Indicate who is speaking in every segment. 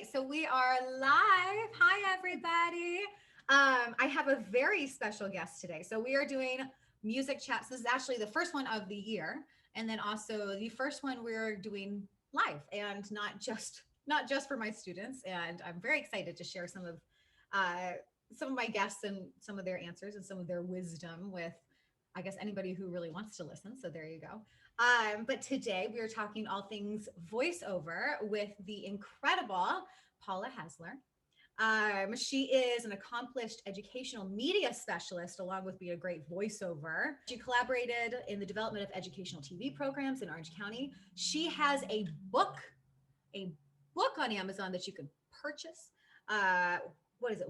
Speaker 1: right, so we are live. Hi, everybody. I have a very special guest today. So we are doing music chats. This is actually the first one of the year, and then also the first one we're doing live, and not just for my students. And I'm very excited to share uh, some of my guests and some of their answers and some of their wisdom with, I guess, anybody who really wants to listen. So there you go. But today we are talking all things voiceover with the incredible Paula-Hasler. She is an accomplished educational media specialist, along with being a great voiceover. She collaborated in the development of educational TV programs in Orange County. She has a book on Amazon that you can purchase. What is it?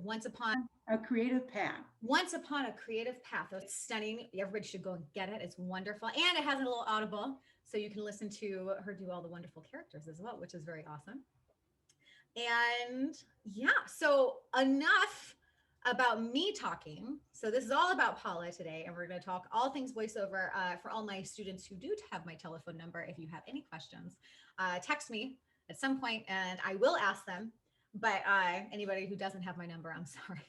Speaker 2: A creative path.
Speaker 1: Once Upon a Creative Path. It's stunning. Everybody should go and get it. It's wonderful. And it has a little audible, so you can listen to her do all the wonderful characters as well, which is very awesome. And yeah, so enough about me talking. So this is all about Paula today, and we're going to talk all things voiceover. For all my students who do have my telephone number, if you have any questions, text me at some point, and I will ask them. But anybody who doesn't have my number, I'm sorry.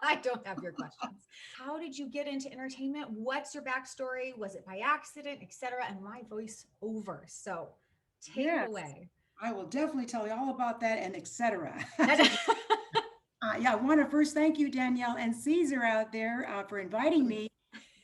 Speaker 1: I don't have your questions. How did you get into entertainment? What's your backstory? Was it by accident, etc.? And why voiceover? So take it
Speaker 2: Yes,
Speaker 1: away.
Speaker 2: I will definitely tell you all about that and etc.
Speaker 1: And-
Speaker 2: Yeah, I want to first thank you, Danielle and Caesar out there for inviting me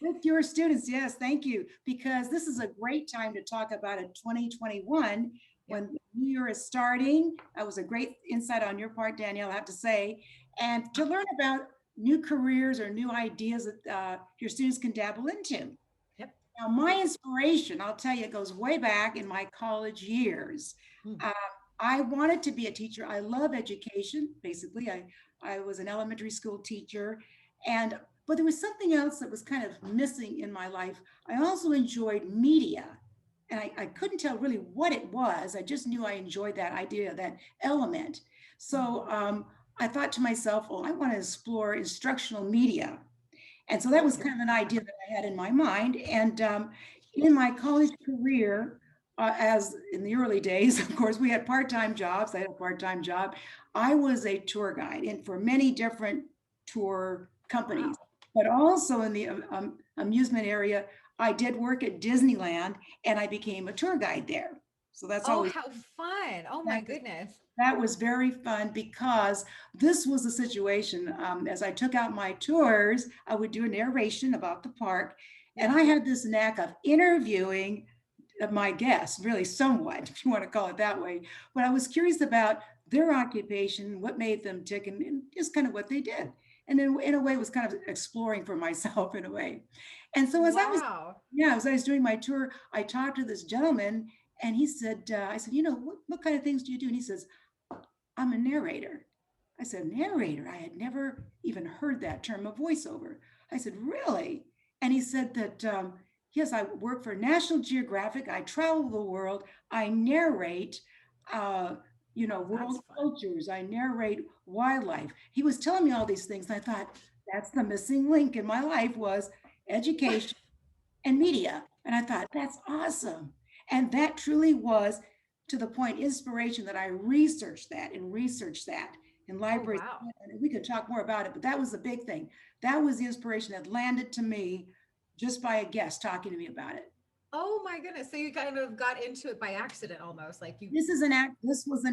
Speaker 2: with your students. Yes, thank you, because this is a great time to talk about a 2021
Speaker 1: yeah.
Speaker 2: when the new year is starting. That was a great insight on your part, Danielle, I have to say. And to learn about new careers or new ideas that your students can dabble into.
Speaker 1: Yep.
Speaker 2: Now, my inspiration, I'll tell you, it goes way back in my college years.
Speaker 1: Mm.
Speaker 2: Uh, I wanted to be a teacher. I love education, basically. I was an elementary school teacher. And but there was something else that was kind of missing in my life. I also enjoyed media. And I couldn't tell really what it was. I just knew I enjoyed that idea, that element. So I thought to myself, well, I want to explore instructional media. And so that was kind of an idea that I had in my mind. And in my college career, as in the early days, of course, we had part-time jobs. I had a part-time job. I was a tour guide and for many different tour companies,
Speaker 1: Wow.
Speaker 2: but also in the amusement area. I did work at Disneyland and I became a tour guide there. So that's
Speaker 1: Oh,
Speaker 2: always
Speaker 1: how fun. Oh my
Speaker 2: that
Speaker 1: goodness.
Speaker 2: that was very fun because this was a situation. As I took out my tours, I would do a narration about the park. And
Speaker 1: Yeah.
Speaker 2: I had this knack of interviewing my guests, really, somewhat, if you want to call it that way. But I was curious about their occupation, what made them tick, and just kind of what they did. And then, in a way, it was kind of exploring for myself in a way. And so,
Speaker 1: Wow.
Speaker 2: as I was doing my tour, I talked to this gentleman, and he said, I said, what kind of things do you do? And he says, I'm a narrator. I said, narrator? I had never even heard that term, a voiceover. I said, really? And he said that, yes, I work for National Geographic. I travel the world. I narrate, uh,
Speaker 1: That's
Speaker 2: world
Speaker 1: fun.
Speaker 2: cultures. I narrate wildlife. He was telling me all these things. And I thought, that's the missing link in my life was education and media. And I thought, that's awesome. And that truly was to the point inspiration that I researched that in
Speaker 1: Oh,
Speaker 2: libraries.
Speaker 1: wow.
Speaker 2: And we could talk more about it, but that was the big thing. That was the inspiration that landed to me just by a guest talking to me about it.
Speaker 1: Oh my goodness. So you kind of got into it by accident almost. Like you,
Speaker 2: This was an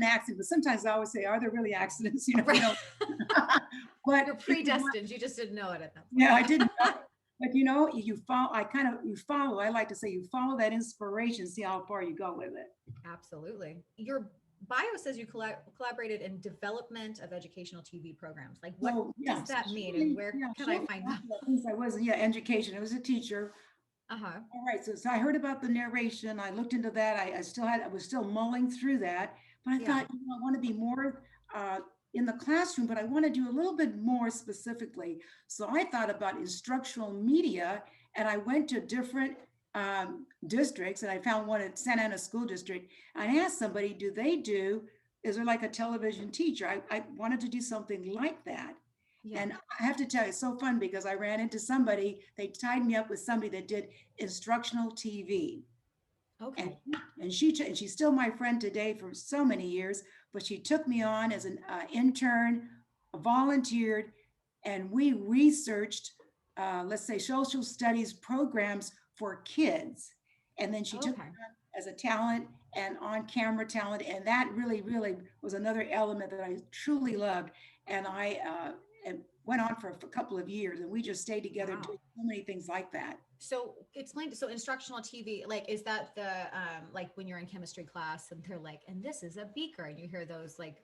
Speaker 2: accident, but sometimes I always say, are there really accidents? We
Speaker 1: right.
Speaker 2: don't. But
Speaker 1: You're
Speaker 2: it was
Speaker 1: predestined. You just didn't know it at that
Speaker 2: yeah, I
Speaker 1: point.
Speaker 2: didn't know. But you follow, you follow, I like to say you follow that inspiration, see how far you go with it.
Speaker 1: Absolutely. Your bio says you collaborated in development of educational TV programs. Like, what
Speaker 2: So
Speaker 1: does
Speaker 2: yeah, so
Speaker 1: that mean, and where can I
Speaker 2: shortly
Speaker 1: find them?
Speaker 2: after that, since I wasn't, yeah, education, I was a teacher.
Speaker 1: Uh huh.
Speaker 2: All right, so I heard about the narration, I looked into that, I was still mulling through that, but I
Speaker 1: Yeah.
Speaker 2: thought, I want to be more uh, in the classroom, but I want to do a little bit more specifically. So I thought about instructional media, and I went to different districts, and I found one at Santa Ana School District. I asked somebody, is there like a television teacher? I wanted to do something like that.
Speaker 1: Yeah.
Speaker 2: And I have to tell you, it's so fun because I ran into somebody, they tied me up with somebody that did instructional TV. And
Speaker 1: Okay.
Speaker 2: and she's still my friend today for so many years. But she took me on as an intern, volunteered, and we researched, let's say, social studies programs for kids. And then she took me
Speaker 1: Okay.
Speaker 2: on as a talent and on camera talent, and that really, really was another element that I truly loved. And and went on for a couple of years, and we just stayed together
Speaker 1: Wow.
Speaker 2: doing so many things like that.
Speaker 1: So explain, so instructional TV, like, is that the, like when you're in chemistry class and they're like, and this is a beaker, and you hear those like,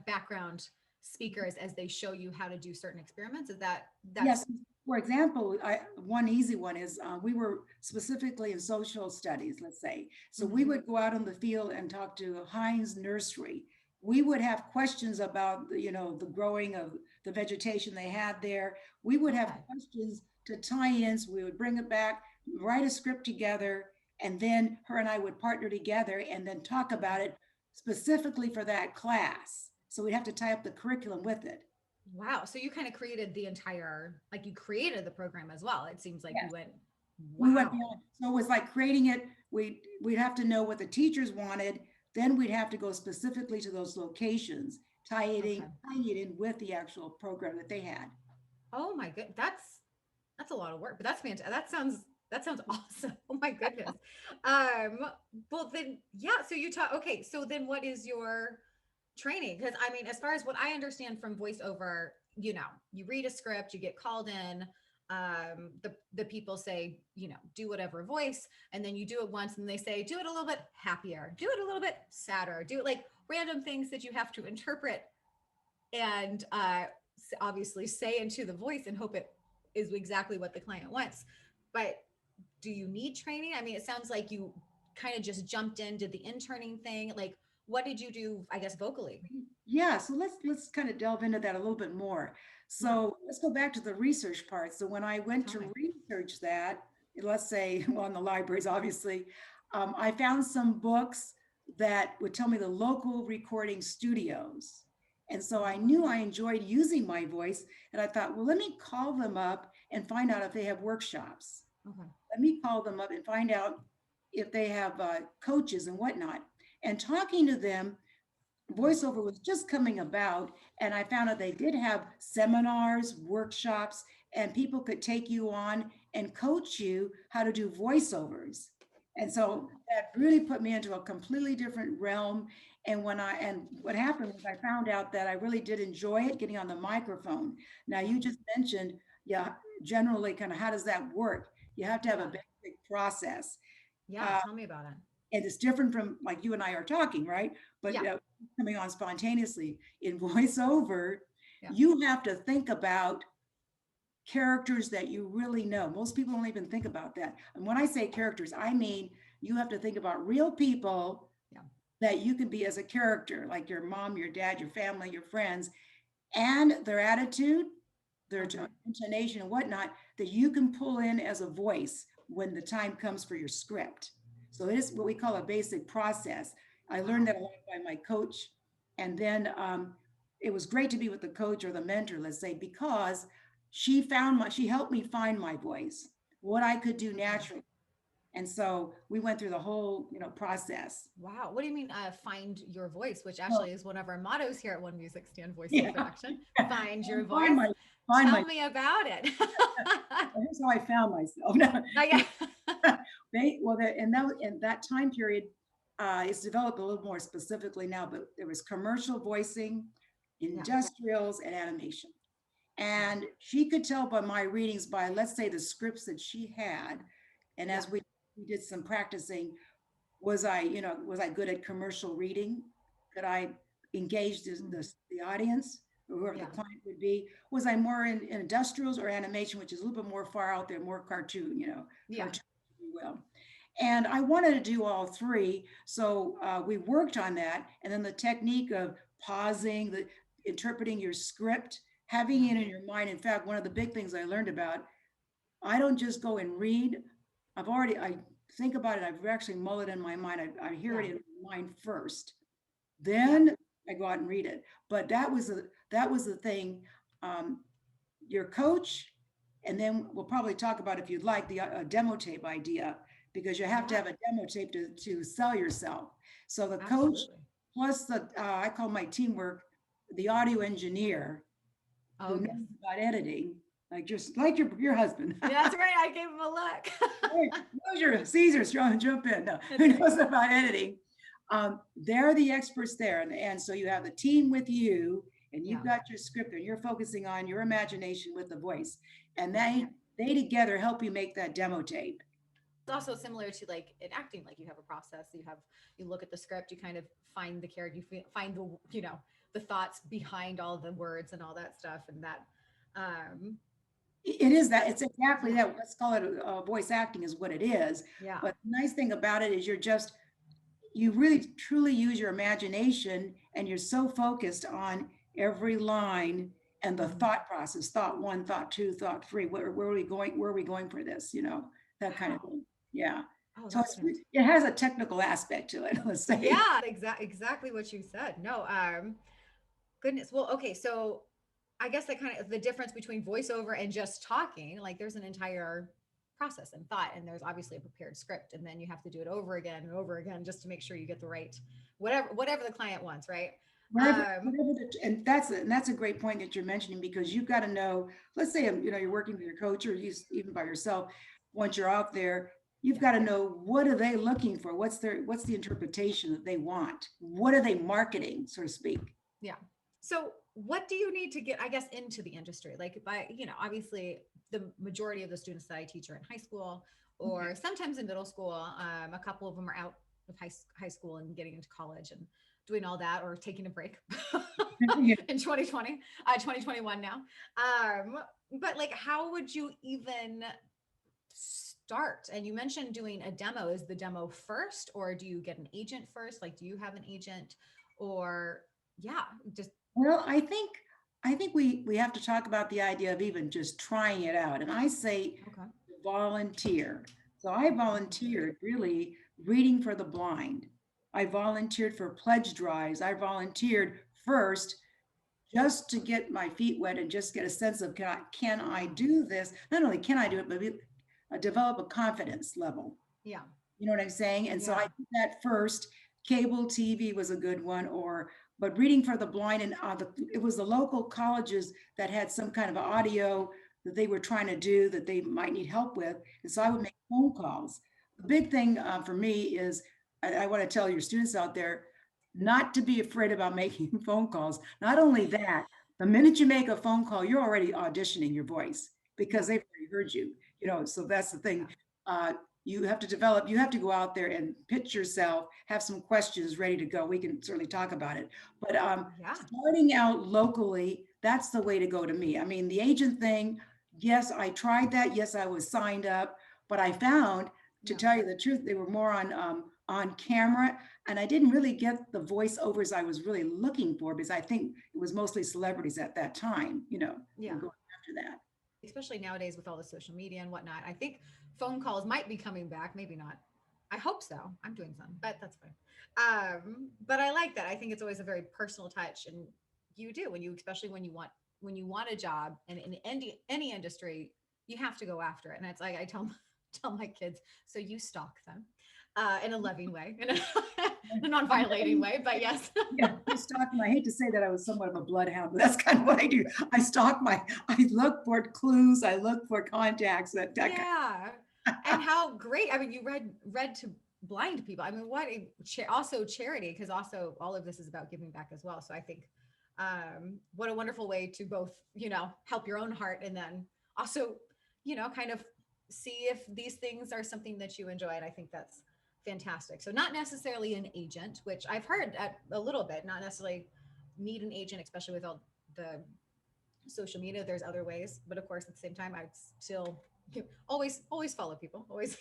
Speaker 1: background speakers as they show you how to do certain experiments? Is that,
Speaker 2: Yes,
Speaker 1: that's,
Speaker 2: for example, one easy one is we were specifically in social studies, let's say. So we
Speaker 1: mhm,
Speaker 2: would go out on the field and talk to Heinz Nursery. We would have questions about, the growing of the vegetation they had there. We would have
Speaker 1: okay.
Speaker 2: questions to tie-ins. We would bring it back, write a script together, and then her and I would partner together and then talk about it specifically for that class. So we'd have to tie up the curriculum with it.
Speaker 1: Wow. So you kind of created the entire, like you created the program as well. It seems like you
Speaker 2: Yes.
Speaker 1: went,
Speaker 2: We went
Speaker 1: wow.
Speaker 2: beyond. So it was like creating it. We'd have to know what the teachers wanted. Then we'd have to go specifically to those locations,
Speaker 1: Okay.
Speaker 2: tying it in with the actual program that they had.
Speaker 1: Oh my good. That's a lot of work, but that's fantastic. That sounds awesome. Oh my goodness. Um, well then, yeah. So you talk. Okay. So then, what is your training? Because I mean, as far as what I understand from voiceover, you read a script, you get called in. The people say, do whatever voice, and then you do it once, and they say, do it a little bit happier, do it a little bit sadder, do it like random things that you have to interpret and obviously say into the voice and hope it is exactly what the client wants. But do you need training? I mean, it sounds like you kind of just jumped in, did the interning thing. Like, what did you do, I guess, vocally?
Speaker 2: Yeah, so let's kind of delve into that a little bit more.
Speaker 1: Yeah,
Speaker 2: So let's go back to the research part. So when I went
Speaker 1: tell
Speaker 2: to
Speaker 1: me.
Speaker 2: research that, let's say, well, in the libraries, obviously, I found some books that would tell me the local recording studios. And so I
Speaker 1: Oh,
Speaker 2: knew I enjoyed using my voice, and I thought, well, let me call them up and find out if they have workshops.
Speaker 1: okay.
Speaker 2: Let me call them up and find out if they have coaches and whatnot. And talking to them, voiceover was just coming about, and I found out they did have seminars, workshops, and people could take you on and coach you how to do voiceovers. And so
Speaker 1: Okay.
Speaker 2: that really put me into a completely different realm. And what happened was I found out that I really did enjoy it, getting on the microphone. Now
Speaker 1: Yeah.
Speaker 2: you just mentioned, yeah, generally kind of how does that work? You have to have a
Speaker 1: Yeah.
Speaker 2: basic process.
Speaker 1: Yeah.
Speaker 2: Uh,
Speaker 1: Tell me about it.
Speaker 2: and it's different from like you and I are talking, right? But
Speaker 1: Yeah.
Speaker 2: coming on spontaneously in voiceover,
Speaker 1: Yeah.
Speaker 2: you have to think about characters that you really know. Most people don't even think about that. And when I say characters, I mean you have to think about real people
Speaker 1: Yeah.
Speaker 2: that you can be as a character, like your mom, your dad, your family, your friends, and their attitude, their
Speaker 1: Okay.
Speaker 2: intonation, and whatnot, that you can pull in as a voice when the time comes for your script. So it is what we call a basic process. I learned
Speaker 1: Wow.
Speaker 2: that a lot by my coach. And then it was great to be with the coach or the mentor, let's say, because she helped me find my voice, what I could do
Speaker 1: Okay.
Speaker 2: naturally. And so we went through the whole, process.
Speaker 1: Wow. What do you mean, find your voice, which
Speaker 2: So
Speaker 1: actually is one of our mottos here at One Music Stand Voice in
Speaker 2: yeah,
Speaker 1: Production. Find your
Speaker 2: find
Speaker 1: voice.
Speaker 2: my find
Speaker 1: Tell
Speaker 2: my.
Speaker 1: me about it.
Speaker 2: Here's how I found myself. No,
Speaker 1: Oh, yeah.
Speaker 2: well, in that time period, it's developed a little more specifically now, but there was commercial voicing,
Speaker 1: Yeah.
Speaker 2: industrials, and animation.
Speaker 1: Wow.
Speaker 2: And she could tell by my readings, by let's say the scripts that she had, and
Speaker 1: Yeah.
Speaker 2: as we did some practicing, was I good at commercial reading? Could I engage
Speaker 1: Mhm.
Speaker 2: the audience, or whoever the
Speaker 1: Yeah.
Speaker 2: client would be? Was I more in industrials or animation, which is a little bit more far out there, more cartoon,
Speaker 1: Yeah.
Speaker 2: cartoon, if you will. And I wanted to do all three. So we worked on that. And then the technique of pausing, the interpreting your script, having
Speaker 1: Yeah.
Speaker 2: it in your mind. In fact, one of the big things I learned about, I don't just go and read. I think about it. I've actually mull it in my mind. I hear
Speaker 1: Yeah.
Speaker 2: it in my mind first.
Speaker 1: Yeah.
Speaker 2: Then I go out and read it. But that was the thing. Um, your coach, and then we'll probably talk about, if you'd like, the demo tape idea. because you have to
Speaker 1: Yeah,
Speaker 2: have a demo tape to sell yourself. So the coach
Speaker 1: absolutely.
Speaker 2: plus I call my teamwork the audio engineer who
Speaker 1: Oh, yes.
Speaker 2: knows about editing, like just like your husband.
Speaker 1: Yeah, that's right. I gave him a look.
Speaker 2: Knows your Caesar's trying to jump in. No,
Speaker 1: That's
Speaker 2: who
Speaker 1: right.
Speaker 2: knows about editing? They're the experts there, and so you have the team with you, and you've
Speaker 1: Yeah.
Speaker 2: got your script, and you're focusing on your imagination with the voice, and
Speaker 1: Yeah.
Speaker 2: they together help you make that demo tape.
Speaker 1: It's also similar to like in acting, like you have a process, you look at the script, you kind of find the character, find the, the thoughts behind all the words and all that stuff. And that, um,
Speaker 2: It is that.
Speaker 1: that's,
Speaker 2: It's exactly
Speaker 1: yeah,
Speaker 2: that. Let's call it voice acting is what it is.
Speaker 1: yeah,
Speaker 2: But the nice thing about it is you really truly use your imagination and you're so focused on every line and the
Speaker 1: mhm.
Speaker 2: thought process, thought one, thought two, thought three, where are we going? Where are we going for this? That kind of
Speaker 1: Wow.
Speaker 2: thing. Yeah.
Speaker 1: Oh,
Speaker 2: So
Speaker 1: that's fantastic.
Speaker 2: it has a technical aspect to it, let's say.
Speaker 1: Yeah, exactly what you said. No, goodness. Well, okay. So I guess that kind of the difference between voiceover and just talking, like there's an entire process and thought, and there's obviously a prepared script, and then you have to do it over again and over again just to make sure you get the right, whatever the client wants, right?
Speaker 2: And that's a great point that you're mentioning because you've got to know, let's say, you're working with your coach or even by yourself, once you're out there, you've
Speaker 1: Yeah.
Speaker 2: got to know what are they looking for? What's the interpretation that they want? What are they marketing, so to speak?
Speaker 1: Yeah. So what do you need to get, I guess, into the industry? Like by, obviously the majority of the students that I teach are in high school
Speaker 2: Okay.
Speaker 1: or sometimes in middle school. A couple of them are out of high school and getting into college and doing all that or taking a break
Speaker 2: Yeah.
Speaker 1: in 2020, 2021 now. But like, how would you even start? And you mentioned doing a demo. Is the demo first, or do you get an agent first? Like, do you have an agent or yeah, just
Speaker 2: Well, I think we have to talk about the idea of even just trying it out. And I say
Speaker 1: okay.
Speaker 2: volunteer. So I volunteered really reading for the blind. I volunteered for pledge drives. I volunteered first just to get my feet wet and just get a sense of can I
Speaker 1: Wow.
Speaker 2: do this? Not only can I do it, but develop a confidence level.
Speaker 1: Yeah.
Speaker 2: You know what I'm saying? And so I
Speaker 1: Yeah.
Speaker 2: did that first. Cable TV was a good one, but reading for the blind, and it was the local colleges that had some kind of audio that they were trying to do that they might need help with, and so I would make phone calls. The big thing for me is I want to tell your students out there not to be afraid about making phone calls. Not only that, the minute you make a phone call, you're already auditioning your voice
Speaker 1: Yeah.
Speaker 2: because they've already heard you. So that's the
Speaker 1: Yeah.
Speaker 2: thing. Uh, you have to go out there and pitch yourself, have some questions ready to go. We can certainly talk about it. But
Speaker 1: Yeah.
Speaker 2: starting out locally, that's the way to go to me. I mean, the agent thing, yes, I tried that. Yes, I was signed up, but I found, to
Speaker 1: Yeah.
Speaker 2: tell you the truth, they were more on camera, and I didn't really get the voiceovers I was really looking for because I think it was mostly celebrities at that time,
Speaker 1: Yeah.
Speaker 2: and going after that.
Speaker 1: Especially nowadays with all the social media and whatnot. I think phone calls might be coming back. Maybe not. I hope so. I'm doing some, but that's fine. But I like that. I think it's always a very personal touch, and you do especially when you want a job and in any industry, you have to go after it. And it's like I tell tell my kids, so you stalk them in a loving way, in a non-violating way, but yes.
Speaker 2: Yeah, I stalk them. I hate to say that I was somewhat of a bloodhound, but that's kind of what I do. I look for clues, I look for contacts, that kind.
Speaker 1: Yeah. And how great. I mean, you read to blind people. I mean, what a also charity, because also all of this is about giving back as well. So I think what a wonderful way to both, help your own heart and then also, kind of see if these things are something that you enjoy. And I think that's fantastic. So not necessarily an agent, which I've heard at a little bit, not necessarily need an agent, especially with all the social media. There's other ways, but of course, at the same time, I'd still always follow people. Always,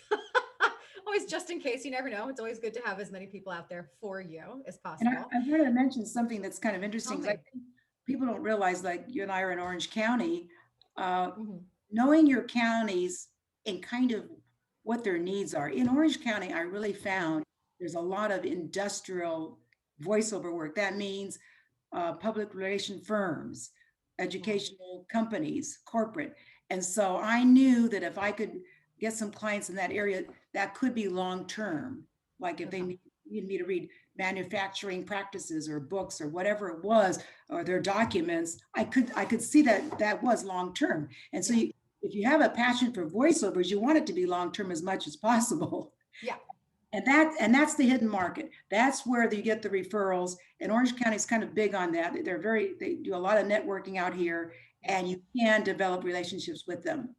Speaker 1: always just in case. You never know. It's always good to have as many people out there for you as
Speaker 2: And
Speaker 1: possible.
Speaker 2: I wanted to mention something that's kind of
Speaker 1: Tell
Speaker 2: interesting because I
Speaker 1: me.
Speaker 2: think people don't realize, like you and I are in Orange County, uh,
Speaker 1: Mhm.
Speaker 2: knowing your counties and kind of what their needs are. In Orange County, I really found there's a lot of industrial voiceover work. That means public relation firms,
Speaker 1: Wow.
Speaker 2: educational companies, corporate. And so I knew that if I could get some clients in that area, that could be long-term. Like if they
Speaker 1: Okay.
Speaker 2: need me to read manufacturing practices or books or whatever it was, or their documents, I could see that that was long-term. And so
Speaker 1: Yeah.
Speaker 2: if you have a passion for voiceovers, you want it to be long-term as much as possible.
Speaker 1: Yeah.
Speaker 2: And that's the hidden market. That's where you get the referrals. And Orange County is kind of big on that. They do a lot of networking out here,
Speaker 1: Yeah.
Speaker 2: and you can develop relationships with them.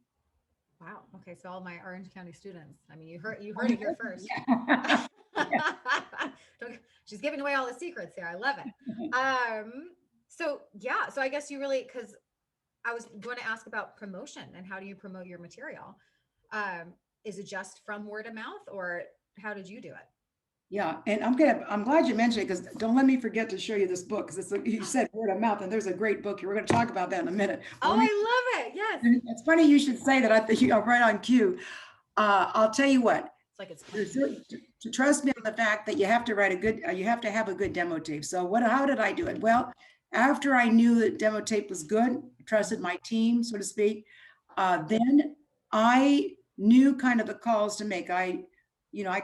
Speaker 1: Wow. Okay. So all my Orange County students. I mean, you heard it here first.
Speaker 2: Yeah.
Speaker 1: She's giving away all the secrets here. I love it. So yeah, so I guess you really, because I was going to ask about promotion and how do you promote your material? Is it just from word of mouth, or how did you do it?
Speaker 2: Yeah, and I'm glad you mentioned it, because don't let me forget to show you this book, because you said word of mouth, and there's a great book here. We're going to talk about that in a minute. But
Speaker 1: Oh,
Speaker 2: let me,
Speaker 1: I love it. Yes.
Speaker 2: it's funny you should say that. I think you're right on cue. I'll tell you what,
Speaker 1: It's like it's
Speaker 2: to trust me on the fact that you have to you have to have a good demo tape. So how did I do it? Well, after I knew that demo tape was good, trusted my team, so to speak, then I knew kind of the calls to make. I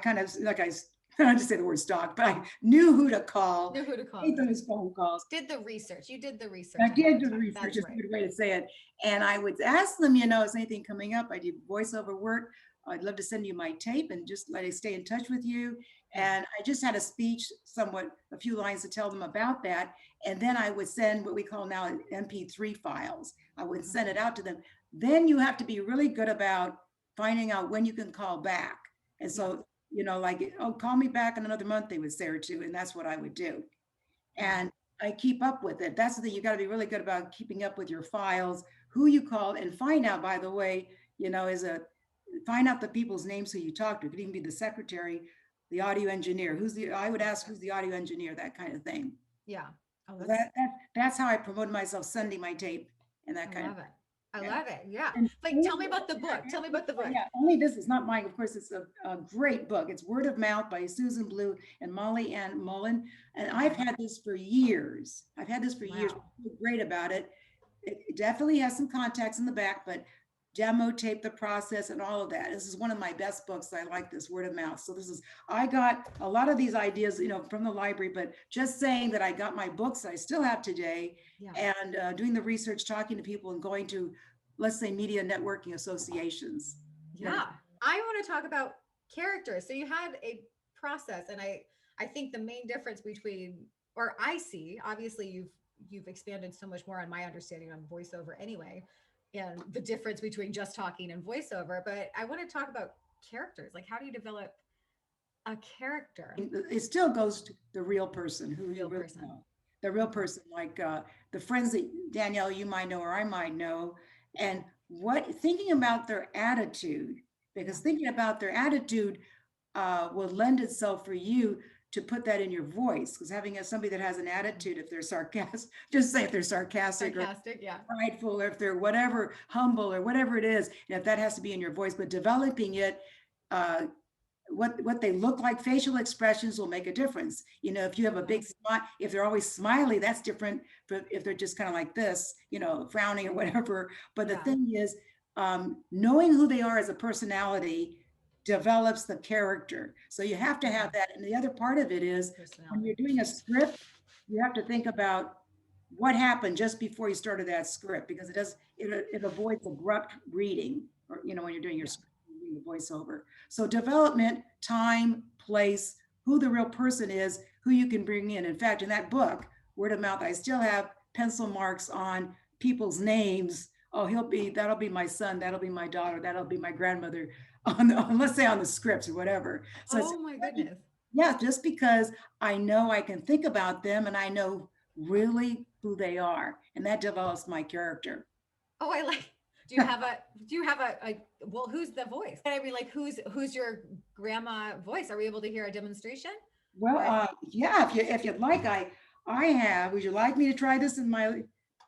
Speaker 2: kind of, like I don't just say the word stalk, but I knew who to call,
Speaker 1: knew who to call.
Speaker 2: made those phone calls.
Speaker 1: Did the research. You did the research.
Speaker 2: I did
Speaker 1: ahead
Speaker 2: do
Speaker 1: of
Speaker 2: the
Speaker 1: time.
Speaker 2: research,
Speaker 1: That's
Speaker 2: is a
Speaker 1: right.
Speaker 2: good way to say it. And I would ask them, is anything coming up? I do voiceover work. I'd love to send you my tape and just let it stay in touch with you. And I just had a speech, a few lines to tell them about that. And then I would send what we call now MP3 files. I would send it out to them. Then you have to be really good about finding out when you can call back. And so, like, oh, call me back in another month, they would say, or two. And that's what I would do. And I keep up with it. That's the thing. You got to be really good about keeping up with your files, who you called, and find out, by the way, find out the people's names who you talk to. It could even be the secretary, the audio engineer. I would ask who's the audio engineer, that kind of thing.
Speaker 1: Yeah. Oh,
Speaker 2: So
Speaker 1: that's
Speaker 2: that's how I promoted myself, sending my tape and that
Speaker 1: I
Speaker 2: kind of
Speaker 1: love it. I
Speaker 2: yeah.
Speaker 1: love it. Yeah.
Speaker 2: And
Speaker 1: Like, tell me about the book. Tell me about the book.
Speaker 2: yeah, only this is not mine. Of course, it's a great book. It's Word of Mouth by Susan Blue and Molly Ann Mullen. And I've had this for years.
Speaker 1: Wow.
Speaker 2: What's great about it. It definitely has some contacts in the back, but demo tape the process and all of that. This is one of my best books. I like this, Word of Mouth. So I got a lot of these ideas, from the library, but just saying that I got my books I still have today,
Speaker 1: Yeah.
Speaker 2: and doing the research, talking to people, and going to, let's say, media networking associations.
Speaker 1: Yeah. I want to talk about characters. So you had a process, and I think the main difference between, or I see, obviously you've expanded so much more on my understanding on voiceover anyway, and the difference between just talking and voiceover, but I want to talk about characters. Like, how do you develop a character?
Speaker 2: It still goes to the real person, who you
Speaker 1: Real
Speaker 2: really
Speaker 1: person.
Speaker 2: know. The real person, like the friends that, Danielle, you might know or I might know, and thinking about their attitude, because thinking about their attitude will lend itself for you to put that in your voice. Because having somebody that has an attitude, if they're sarcastic, just say if they're sarcastic or
Speaker 1: Yeah.
Speaker 2: prideful, or if they're whatever, humble or whatever it is, and if that has to be in your voice, but developing it, uh, what they look like, facial expressions will make a difference. If you have a big smile, if they're always smiley, that's different. But if they're just kind of like this, frowning or whatever. But the thing is, knowing who they are as a personality develops the character. So you have to have that. And the other part of it is, when you're doing a script, you have to think about what happened just before you started that script, because it avoids abrupt reading, or when you're doing your script, the voiceover. So development, time, place, who the real person is, who you can bring in. In fact, in that book, Word of Mouth, I still have pencil marks on people's names. Oh, that'll be my son, that'll be my daughter, that'll be my grandmother, let's say on the scripts or whatever. So
Speaker 1: Oh my goodness.
Speaker 2: yeah, just because I know I can think about them and I know really who they are, and that develops my character.
Speaker 1: Oh, do you have a well, who's the voice? I mean, like, who's your grandma voice? Are we able to hear a demonstration?
Speaker 2: Well, yeah, if you'd like, I have. Would you like me to try this in my?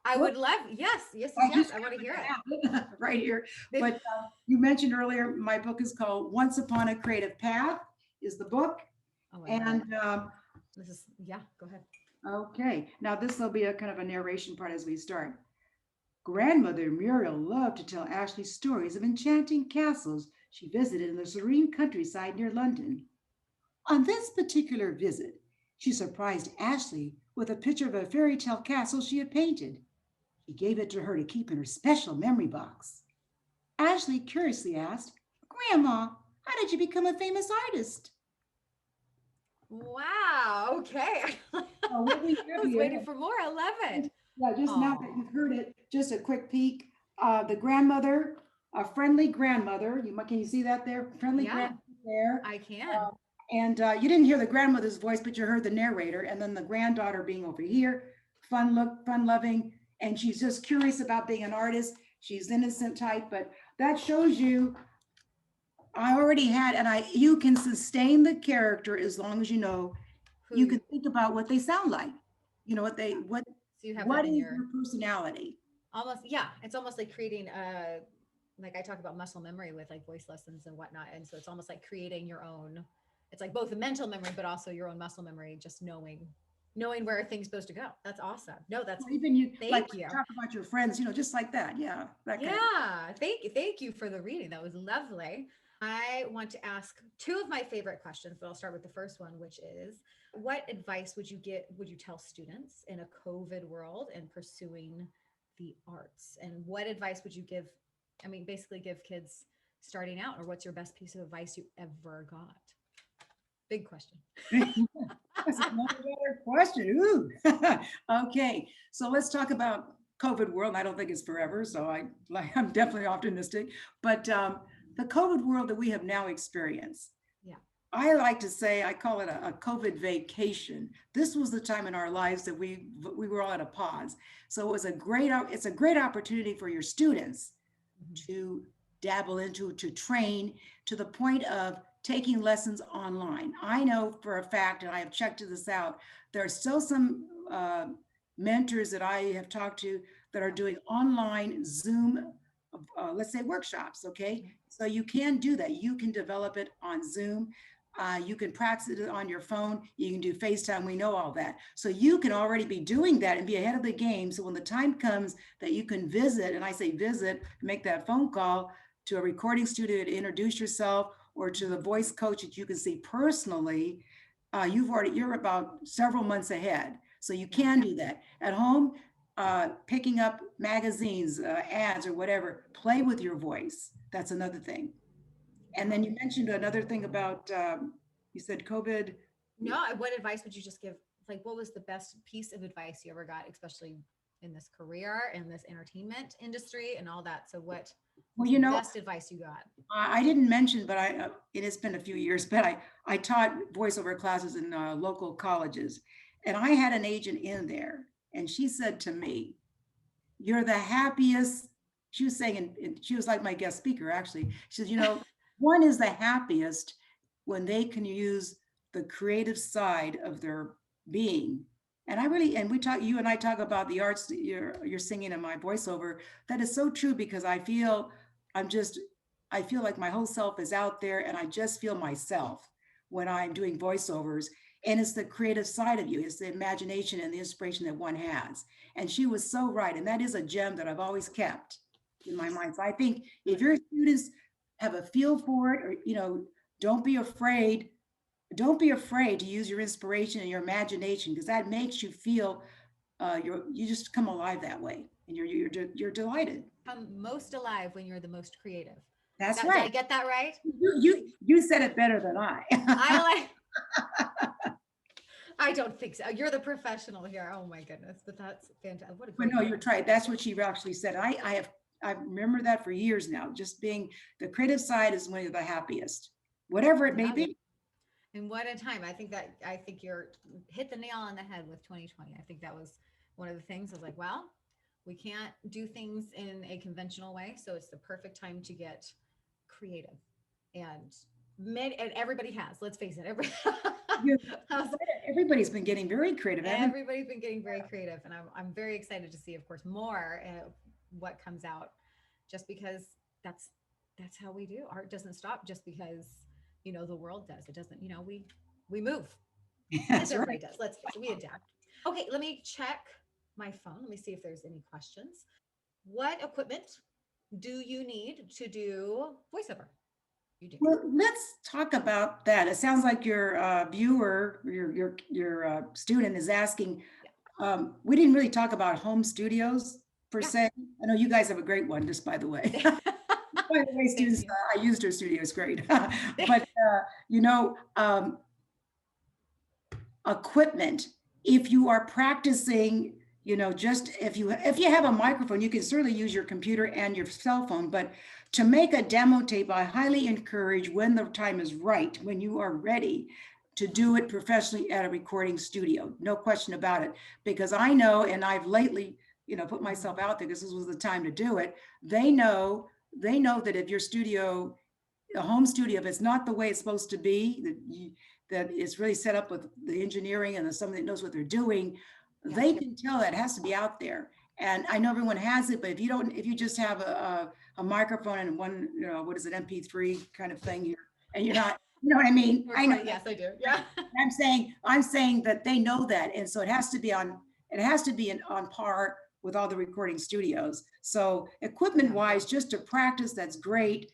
Speaker 1: I
Speaker 2: What?
Speaker 1: would love, yes, yes,
Speaker 2: I
Speaker 1: yes, yes.
Speaker 2: just
Speaker 1: I want to hear it.
Speaker 2: have it right here. But you mentioned earlier, my book is called Once Upon a Creative Path, is the book.
Speaker 1: Oh,
Speaker 2: And
Speaker 1: this is, yeah, go ahead.
Speaker 2: okay, now this will be a kind of a narration part as we start. Grandmother Muriel loved to tell Ashley stories of enchanting castles She visited in the serene countryside near London. On this particular visit, she surprised Ashley with a picture of a fairy tale castle she had painted. She gave it to her to keep in her special memory box. Ashley curiously asked, Grandma, how did you become a famous artist?
Speaker 1: Wow. Okay.
Speaker 2: What we
Speaker 1: I
Speaker 2: have
Speaker 1: was waiting
Speaker 2: here,
Speaker 1: for more. I love it.
Speaker 2: yeah, just now that
Speaker 1: Oh,
Speaker 2: you've heard it, just a quick peek. The grandmother, a friendly grandmother. Can you see that there? Friendly
Speaker 1: yeah,
Speaker 2: grandmother there.
Speaker 1: I can.
Speaker 2: And you didn't hear the grandmother's voice, but you heard the narrator, and then the granddaughter being over here, fun loving, and she's just curious about being an artist. She's innocent type, but that shows you I already had, and you can sustain the character as long as you know
Speaker 1: Who
Speaker 2: you
Speaker 1: you,
Speaker 2: can think about what they sound like. You know
Speaker 1: yeah. So you have that
Speaker 2: what
Speaker 1: in
Speaker 2: is
Speaker 1: your
Speaker 2: their personality?
Speaker 1: almost, yeah, it's almost like creating like I talk about muscle memory with like voice lessons and whatnot. And so it's almost like creating your own, it's like both a mental memory, but also your own muscle memory, just knowing where things supposed to go. That's awesome. No, that's
Speaker 2: Or even you like
Speaker 1: thank you.
Speaker 2: talk about your friends, just like that. Yeah, that kind of.
Speaker 1: Yeah, thank you. Thank you for the reading. That was lovely. I want to ask two of my favorite questions, but I'll start with the first one, which is what advice would you tell students in a COVID world and pursuing the arts? And what advice would you give? I mean, basically give kids starting out, or what's your best piece of advice you ever got? Big question.
Speaker 2: That's another better question. Ooh. Okay, so let's talk about COVID world. I don't think it's forever, so I'm definitely optimistic. But the COVID world that we have now experienced,
Speaker 1: Yeah.
Speaker 2: I like to say I call it a COVID vacation. This was the time in our lives that we were all at a pause. So it's a great opportunity for your students
Speaker 1: Mhm.
Speaker 2: to dabble into, to train to the point of taking lessons online. I know for a fact, and I have checked this out, there are still some mentors that I have talked to that are
Speaker 1: Yeah.
Speaker 2: doing online Zoom, let's say workshops. Okay.
Speaker 1: Yeah.
Speaker 2: So you can do that. You can develop it on Zoom. You can practice it on your phone. You can do FaceTime. We know all that. So you can already be doing that and be ahead of the game. So when the time comes that you can visit, and I say visit, make that phone call to a recording studio to introduce yourself, or to the voice coach that you can see personally, you're about several months ahead. So you
Speaker 1: Yeah.
Speaker 2: can do that at home. Picking up magazines, ads, or whatever, play with your voice. That's another thing. And then
Speaker 1: Wow.
Speaker 2: you mentioned another thing about, you said COVID.
Speaker 1: No, what advice would you just give? Like, what was the best piece of advice you ever got, especially in this career, in this entertainment industry, and all that? So,
Speaker 2: Well,
Speaker 1: what's the best advice you got?
Speaker 2: I didn't mention, but it has been a few years, but I taught voiceover classes in local colleges, and I had an agent in there, and she said to me, "You're the happiest." She was saying, and she was like my guest speaker actually. She said, one is the happiest when they can use the creative side of their being. And you and I talk about the arts that you're singing in my voiceover. That is so true because I'm just, I feel like my whole self is out there and I just feel myself when I'm doing voiceovers. And it's the creative side of you, it's the imagination and the inspiration that one has. And she was so right. And that is a gem that I've always kept in my mind. So I think if
Speaker 1: Good.
Speaker 2: your students have a feel for it, or, don't be afraid. Don't be afraid to use your inspiration and your imagination, because that makes you feel you just come alive that way, and you're delighted.
Speaker 1: Come most alive when you're the most creative.
Speaker 2: That's
Speaker 1: Did I
Speaker 2: right.
Speaker 1: get that right?
Speaker 2: You said it better than I.
Speaker 1: I like. I don't think so. You're the professional here. Oh my goodness, but that's fantastic. What a
Speaker 2: But
Speaker 1: great
Speaker 2: no,
Speaker 1: way.
Speaker 2: you're right. That's what she actually said. I remember that for years now. Just being the creative side is one of the happiest, whatever it may
Speaker 1: Love it.
Speaker 2: be.
Speaker 1: And what a time. I think you're hit the nail on the head with 2020. I think that was one of the things. I was like, well, we can't do things in a conventional way, so it's the perfect time to get creative. And and everybody has, let's face it,
Speaker 2: You- Everybody's been getting very creative, haven't
Speaker 1: everybody's been getting very creative, and I'm very excited to see, of course, more what comes out, just because that's that's how we do. Art doesn't stop just because the world does. It doesn't. We move
Speaker 2: they?
Speaker 1: as
Speaker 2: That's
Speaker 1: everybody
Speaker 2: right.
Speaker 1: does. Let's face it, we adapt. Okay, let me check my phone. Let me see if there's any questions. What equipment do you need to do voiceover? You do.
Speaker 2: Well, let's talk about that. It sounds like your viewer, your student is asking.
Speaker 1: Yeah.
Speaker 2: We didn't really talk about home studios per
Speaker 1: Yeah.
Speaker 2: se. I know you guys have a great one, just by the way. By the way,
Speaker 1: Thank
Speaker 2: students,
Speaker 1: you.
Speaker 2: I used her studio. It's great. But you know, equipment, if you are practicing, just if you have a microphone, you can certainly use your computer and your cell phone. But to make a demo tape, I highly encourage, when the time is right, when you are ready, to do it professionally at a recording studio. No question about it. Because I know, and I've lately, put myself out there because this was the time to do it. They know that if your studio, a home studio, if it's not the way it's supposed to be, that it's really set up with the engineering and someone that knows what they're doing,
Speaker 1: Yeah.
Speaker 2: they can tell that it has to be out there. And I know everyone has it, but if you just have a microphone and one, what is it, MP3 kind of thing here, and you're not, you know what I mean? I know.
Speaker 1: Yes, I do. Yeah.
Speaker 2: I'm saying that they know that, and so it has to be on par with all the recording studios. So equipment wise, just to practice, that's great.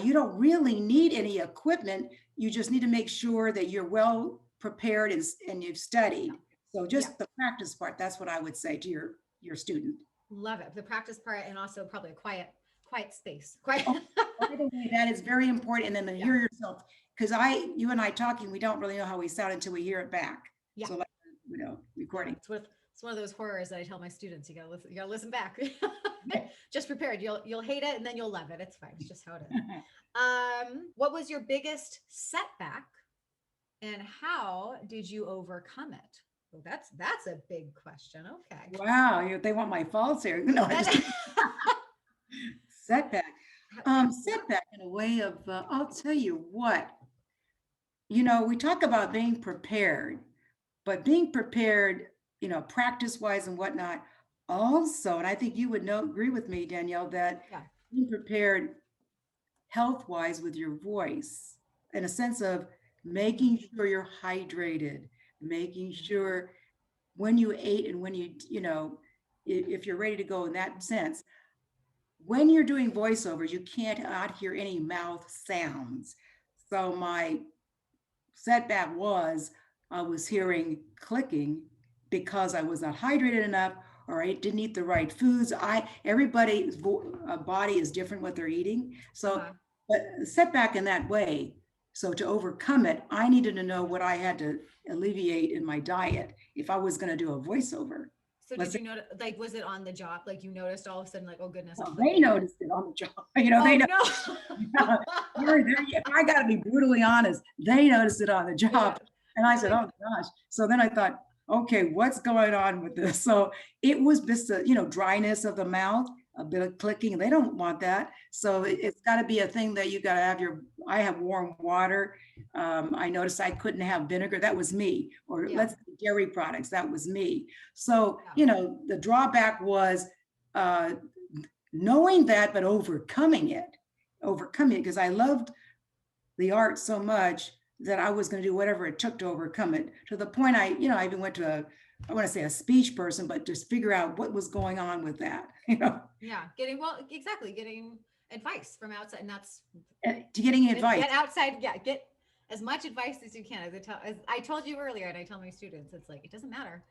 Speaker 2: You don't really need any equipment. You just need to make sure that you're well prepared and you've studied. So just the practice part, that's what I would say to your student.
Speaker 1: Love it. The practice part, and also probably a quiet space. Quiet.
Speaker 2: Oh, by the way, that is very important. And then hear yourself, because you and I talking, we don't really know how we sound until we hear it back.
Speaker 1: Yeah.
Speaker 2: So like, recording.
Speaker 1: It's one of those horrors that I tell my students. You gotta listen back. Just prepared. You'll hate it and then you'll love it. It's fine. It's just how it is. What was your biggest setback and how did you overcome it? Well, that's a big question. Okay.
Speaker 2: Wow, they want my faults here. No, setback. Setback in a way of, I'll tell you what, we talk about being prepared, but being prepared, practice wise and whatnot, also, and I think you would agree with me, Danielle, that being prepared health wise with your voice, in a sense of making sure you're hydrated, making sure when you ate and when if you're ready to go in that sense. When you're doing voiceovers, you can't not hear any mouth sounds. So my setback was I was hearing clicking because I was not hydrated enough, or I didn't eat the right foods. Everybody's body is different what they're eating. So, but setback in that way. So to overcome it, I needed to know what I had to alleviate in my diet if I was going to do a voiceover.
Speaker 1: So did you notice, like, was it on the job? Like you noticed all of a sudden, like, oh goodness.
Speaker 2: They noticed it on the job. They know. I got to be brutally honest. They noticed it on the job. And I said, oh gosh. So then I thought, okay, what's going on with this? So it was just dryness of the mouth, a bit of clicking. They don't want that. So it's got to be a thing that you got to have I have warm water. I noticed I couldn't have vinegar. That was me. Or let's say dairy products. That was me. So, the drawback was knowing that, but overcoming it because I loved the art so much that I was going to do whatever it took to overcome it, to the point I even went to I want to say a speech person, but just figure out what was going on with that,
Speaker 1: Yeah. Getting advice from outside, and that's
Speaker 2: getting advice.
Speaker 1: Get outside. Yeah. Get as much advice as you can. As I told you earlier, and I tell my students, it's like, it doesn't matter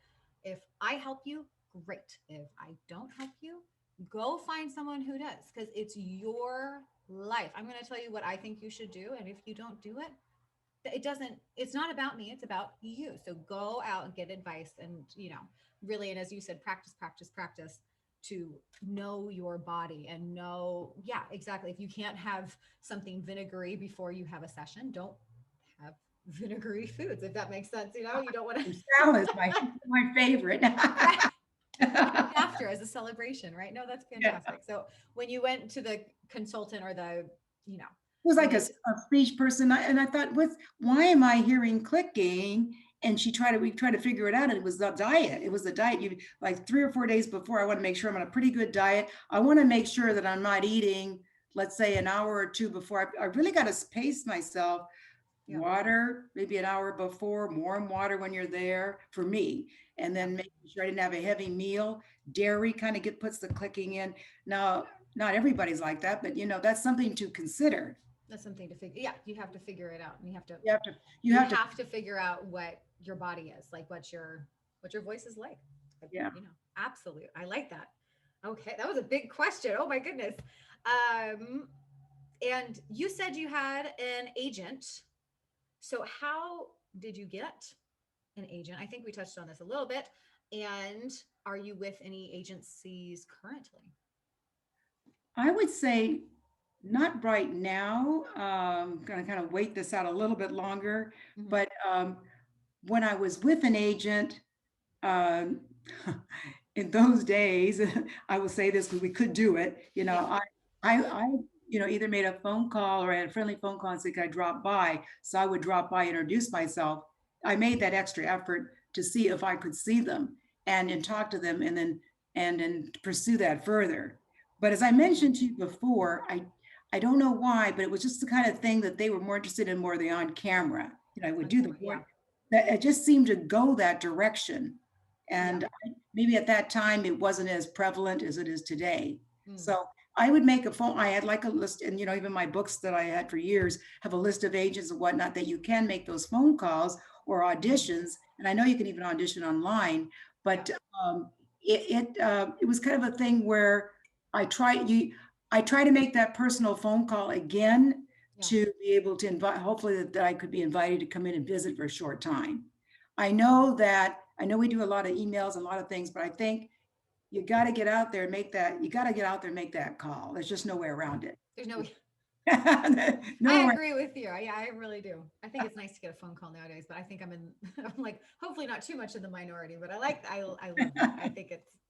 Speaker 1: if I help you, great. If I don't help you, go find someone who does, because it's your life. I'm going to tell you what I think you should do. And if you don't do it, it's not about me, it's about you. So go out and get advice and, really, and as you said, practice to know your body and know, exactly. If you can't have something vinegary before you have a session, don't have vinegary foods, if that makes sense. You don't want to.
Speaker 2: Salad is my favorite.
Speaker 1: After, as a celebration, right? No, that's fantastic. So when you went to the consultant or the,
Speaker 2: it was like a speech person, and I thought, why am I hearing clicking? And we tried to figure it out, and it was the diet. It was the diet. You like 3 or 4 days before, I want to make sure I'm on a pretty good diet. I want to make sure that I'm not eating, let's say, an hour or two before. I really got to pace myself. Water, maybe an hour before, warm water when you're there, for me. And then making sure I didn't have a heavy meal. Dairy kind of puts the clicking in. Now, not everybody's like that, but that's something to consider.
Speaker 1: That's something to figure. Yeah, you have to figure it out, and
Speaker 2: You have to, you
Speaker 1: you
Speaker 2: have to,
Speaker 1: have to figure out what your body is like, what your voice is like.
Speaker 2: yeah.
Speaker 1: Absolutely. I like that. Okay, that was a big question. Oh my goodness. Um, and you said you had an agent. So how did you get an agent? I think we touched on this a little bit. And are you with any agencies currently?
Speaker 2: I would say not right now. Gonna kind of wait this out a little bit longer.
Speaker 1: Mhm.
Speaker 2: But when I was with an agent, um, in those days, I will say this because we could do it.
Speaker 1: Yeah.
Speaker 2: I, either made a phone call or I had a friendly phone call and said, "Could I drop by?" So I would drop by, introduce myself. I made that extra effort to see if I could see them and talk to them, and then pursue that further. But as I mentioned to you before, I don't know why, but it was just the kind of thing that they were more interested in, more the on camera. I would
Speaker 1: On
Speaker 2: do the
Speaker 1: camera.
Speaker 2: voice.
Speaker 1: Yeah.
Speaker 2: That it just seemed to go that direction.
Speaker 1: Yeah.
Speaker 2: And maybe at that time it wasn't as prevalent as it is today.
Speaker 1: Mm.
Speaker 2: So I would make a phone, I had like a list, and even my books that I had for years have a list of agents and whatnot that you can make those phone calls or auditions. And I know you can even audition online,
Speaker 1: Yeah.
Speaker 2: but it was kind of a thing where I try you I try to make that personal phone call again
Speaker 1: Yeah.
Speaker 2: to be able to invite, hopefully that I could be invited to come in and visit for a short time. I know we do a lot of emails and a lot of things, but I think you got to get out there and make that, you got to get out there and make that call. There's just no way around it.
Speaker 1: There's no.
Speaker 2: No
Speaker 1: I
Speaker 2: way.
Speaker 1: agree with you. Yeah, I really do. I think it's nice to get a phone call nowadays, but I think I'm like, hopefully not too much in the minority, but I love that.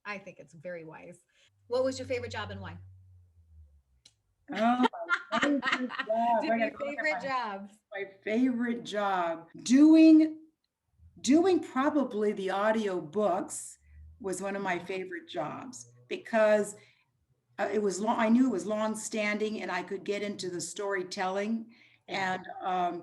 Speaker 1: I think it's very wise. What was your favorite job and why?
Speaker 2: Oh, my favorite
Speaker 1: Do
Speaker 2: job.
Speaker 1: you
Speaker 2: I
Speaker 1: have
Speaker 2: got
Speaker 1: any
Speaker 2: to look at
Speaker 1: favorite jobs?
Speaker 2: my favorite job. Doing probably the audio books was one of my favorite jobs because it was long. I knew it was long standing, and I could get into the storytelling,
Speaker 1: Yeah.
Speaker 2: and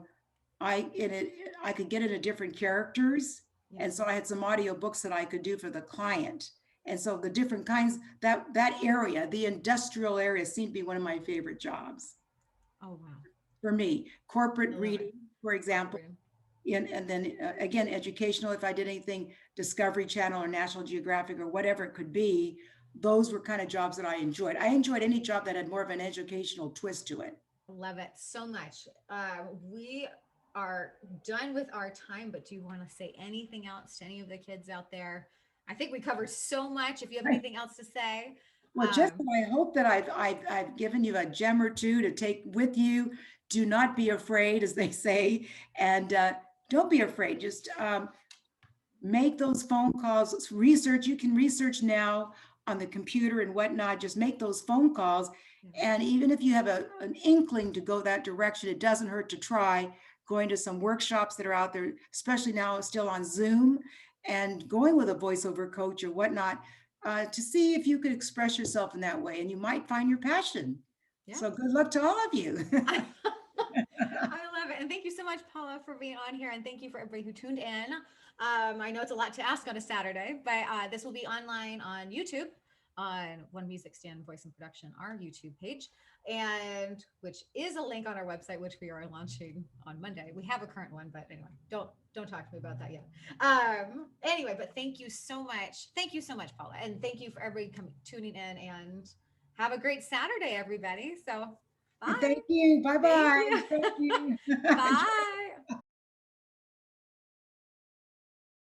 Speaker 2: I could get into different characters,
Speaker 1: Yeah.
Speaker 2: and so I had some audio books that I could do for the client. And so the different kinds, that area, the industrial area, seemed to be one of my favorite jobs
Speaker 1: Oh wow.
Speaker 2: for me. Corporate
Speaker 1: I love it.
Speaker 2: reading, for
Speaker 1: Corporate
Speaker 2: example,
Speaker 1: reading.
Speaker 2: and then again, educational. If I did anything Discovery Channel or National Geographic or whatever it could be, those were kind of jobs that I enjoyed. I enjoyed any job that had more of an educational twist to it.
Speaker 1: Love it so much. We are done with our time, but do you want to say anything else to any of the kids out there? I think we covered so much. If you have anything else to say,
Speaker 2: Well, Jessica,
Speaker 1: um,
Speaker 2: I hope that I've given you a gem or two to take with you. Do not be afraid, as they say, and don't be afraid. Just make those phone calls. Research. You can research now on the computer and whatnot. Just make those phone calls,
Speaker 1: yeah,
Speaker 2: and even if you have an inkling to go that direction, it doesn't hurt to try going to some workshops that are out there, especially now still on Zoom, and going with a voiceover coach or whatnot to see if you could express yourself in that way, and you might find your passion.
Speaker 1: yeah.
Speaker 2: So good luck to all of you.
Speaker 1: I love it. And thank you so much, Paula, for being on here. And thank you for everybody who tuned in. I know it's a lot to ask on a Saturday, but this will be online on YouTube on One Music Stand Voice and Production, our YouTube page, and which is a link on our website, which we are launching on Monday. We have a current one, but anyway, don't talk to me about that yet. Anyway, but thank you so much. Thank you so much, Paula. And thank you for everybody tuning in, and have a great Saturday, everybody. So bye.
Speaker 2: Thank you. Bye
Speaker 1: Thank
Speaker 2: bye.
Speaker 1: you.
Speaker 2: Thank you.
Speaker 1: Bye.